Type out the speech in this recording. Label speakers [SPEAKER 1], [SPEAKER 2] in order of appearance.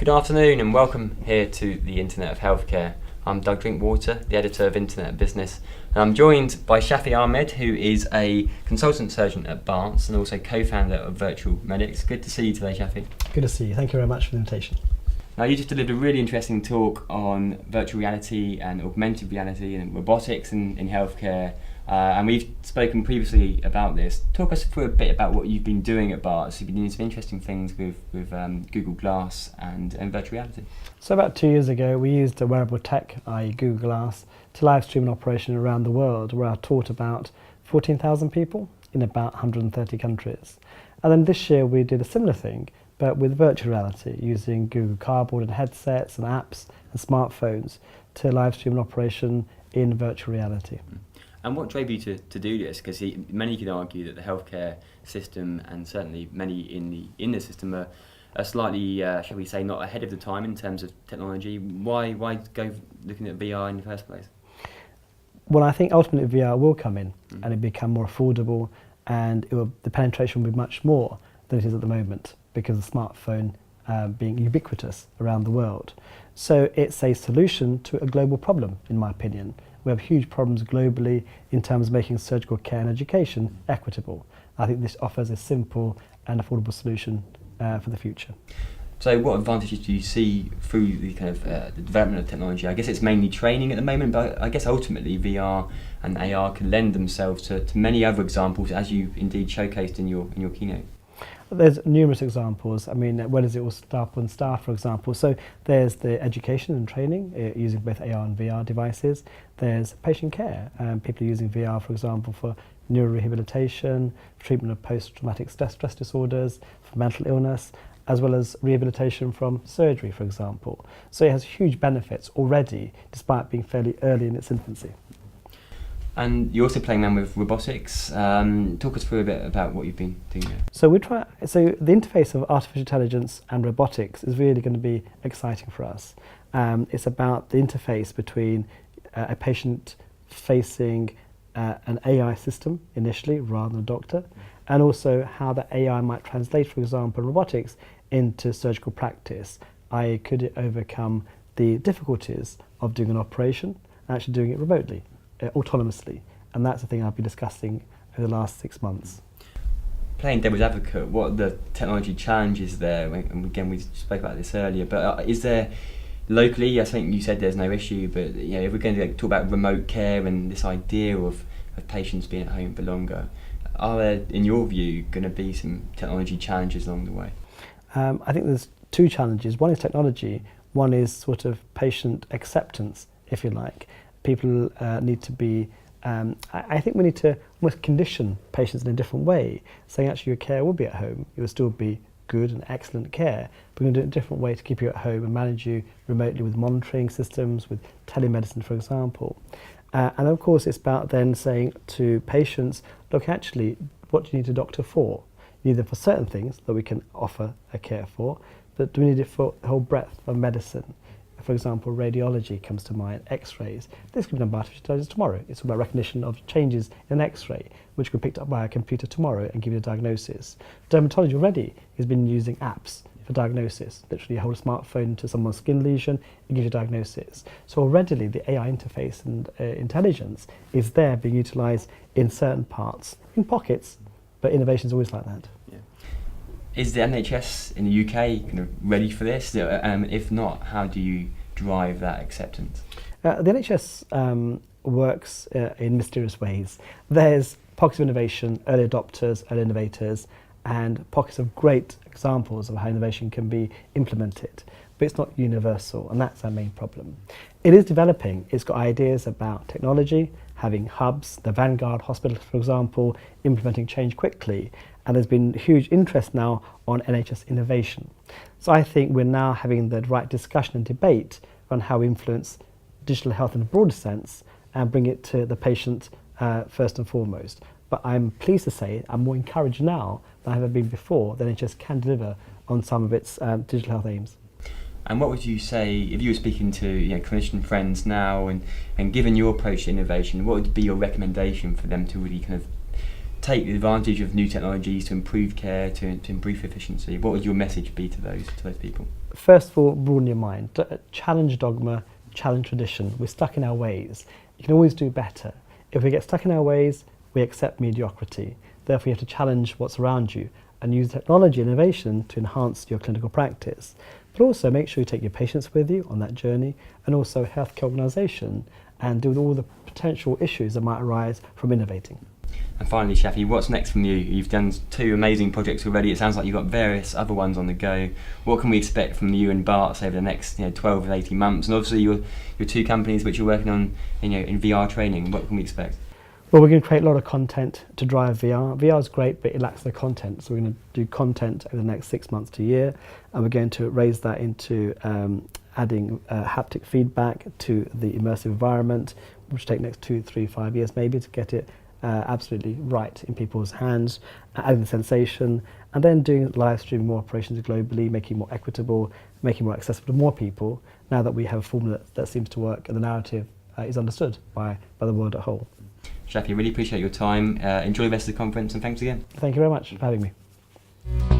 [SPEAKER 1] Good afternoon and welcome here to the Internet of Healthcare. I'm Doug Drinkwater, the editor of Internet Business, and I'm joined by Shafi Ahmed, who is a consultant surgeon at Bart and also co-founder of Virtual Medics. Good to see you today, Shafi.
[SPEAKER 2] Good to see you. Thank you very much for the invitation.
[SPEAKER 1] Now, you just delivered a really interesting talk on virtual reality and augmented reality and robotics in healthcare. And we've spoken previously about this. Talk us through a bit about what you've been doing at Bart. So you've been doing some interesting things with Google Glass and virtual reality.
[SPEAKER 2] So about 2 years ago, we used a wearable tech, i.e. Google Glass, to live stream an operation around the world where I taught about 14,000 people in about 130 countries. And then this year we did a similar thing, but with virtual reality, using Google Cardboard and headsets and apps and smartphones to live stream an operation in virtual reality.
[SPEAKER 1] And what drove you to do this? Because many could argue that the healthcare system and certainly many in the system are slightly, shall we say, not ahead of the time in terms of technology. Why go looking at VR in the first place?
[SPEAKER 2] Well, I think ultimately VR will come in and it become more affordable, and the penetration will be much more than it is at the moment because of the smartphone being ubiquitous around the world. So it's a solution to a global problem, in my opinion. We have huge problems globally in terms of making surgical care and education equitable. I think this offers a simple and affordable solution for the future.
[SPEAKER 1] So what advantages do you see through the kind of the development of technology? I guess it's mainly training at the moment, but I guess ultimately VR and AR can lend themselves to many other examples, as you indeed showcased in your keynote.
[SPEAKER 2] There's numerous examples. I mean, where does it all start on staff, for example? So there's the education and training using both AR and VR devices. There's patient care. People are using VR, for example, for neurorehabilitation, treatment of post-traumatic stress disorders, for mental illness, as well as rehabilitation from surgery, for example. So it has huge benefits already, despite being fairly early in its infancy.
[SPEAKER 1] And you're also playing around with robotics. Talk us through a bit about what you've been doing there.
[SPEAKER 2] So the interface of artificial intelligence and robotics is really going to be exciting for us. It's about the interface between a patient facing an AI system initially rather than a doctor, and also how the AI might translate, for example, robotics into surgical practice, i.e. could it overcome the difficulties of doing an operation and actually doing it remotely, autonomously, and that's the thing I've been discussing over the last 6 months.
[SPEAKER 1] Playing devil's advocate, what are the technology challenges there? And again, we spoke about this earlier, but is there locally, I think you said there's no issue, but if we're going to talk about remote care and this idea of patients being at home for longer, are there, in your view, going to be some technology challenges along the way?
[SPEAKER 2] I think there's two challenges. One is technology, one is sort of patient acceptance, if you like. People need to be, I think we need to almost condition patients in a different way, saying actually your care will be at home, it will still be good and excellent care, but we're going to do it in a different way to keep you at home and manage you remotely with monitoring systems, with telemedicine, for example. And of course it's about then saying to patients, look, actually, what do you need a doctor for? You need them for certain things that we can offer a care for, but do we need it for the whole breadth of medicine? For example, radiology comes to mind, x-rays. This can be done by artificial intelligence tomorrow. It's about recognition of changes in an x-ray, which can be picked up by a computer tomorrow and give you a diagnosis. Dermatology already has been using apps for diagnosis. Literally, you hold a smartphone to someone's skin lesion, it gives you a diagnosis. So already the AI interface and intelligence is there being utilised in certain parts, in pockets, but innovation is always like that.
[SPEAKER 1] Yeah. Is the NHS in the UK kind of ready for this? If not, how do you drive that acceptance?
[SPEAKER 2] The NHS works in mysterious ways. There's pockets of innovation, early adopters, early innovators, and pockets of great examples of how innovation can be implemented, but it's not universal, and that's our main problem. It is developing. It's got ideas about technology, having hubs, the Vanguard Hospital, for example, implementing change quickly, and there's been huge interest now on NHS innovation. So I think we're now having the right discussion and debate on how we influence digital health in a broader sense and bring it to the patient first and foremost. But I'm pleased to say I'm more encouraged now than I've ever been before that NHS can deliver on some of its digital health aims.
[SPEAKER 1] And what would you say, if you were speaking to clinician friends now and given your approach to innovation, what would be your recommendation for them to really kind of take advantage of new technologies to improve care, to improve efficiency, what would your message be to those people?
[SPEAKER 2] First of all, broaden your mind. Challenge dogma, challenge tradition. We're stuck in our ways. You can always do better. If we get stuck in our ways, we accept mediocrity. Therefore, you have to challenge what's around you and use technology and innovation to enhance your clinical practice. But also make sure you take your patients with you on that journey, and also healthcare organisation, and deal with all the potential issues that might arise from innovating.
[SPEAKER 1] And finally, Shafi, what's next from you? You've done 2 amazing projects already. It sounds like you've got various other ones on the go. What can we expect from you and Bart over the next 12 to 18 months? And obviously your 2 companies which you're working on in VR training, what can we expect?
[SPEAKER 2] Well, we're going to create a lot of content to drive VR. VR is great, but it lacks the content. So we're going to do content over the next 6 months to a year, and we're going to raise that into adding haptic feedback to the immersive environment, which will take next 2, 3, 5 years maybe to get it absolutely right in people's hands, adding the sensation, and then doing live streaming more operations globally, making it more equitable, making it more accessible to more people, now that we have a formula that seems to work and the narrative is understood by the world as a whole.
[SPEAKER 1] Shafi, really appreciate your time. Enjoy the rest of the conference, and thanks again.
[SPEAKER 2] Thank you very much for having me.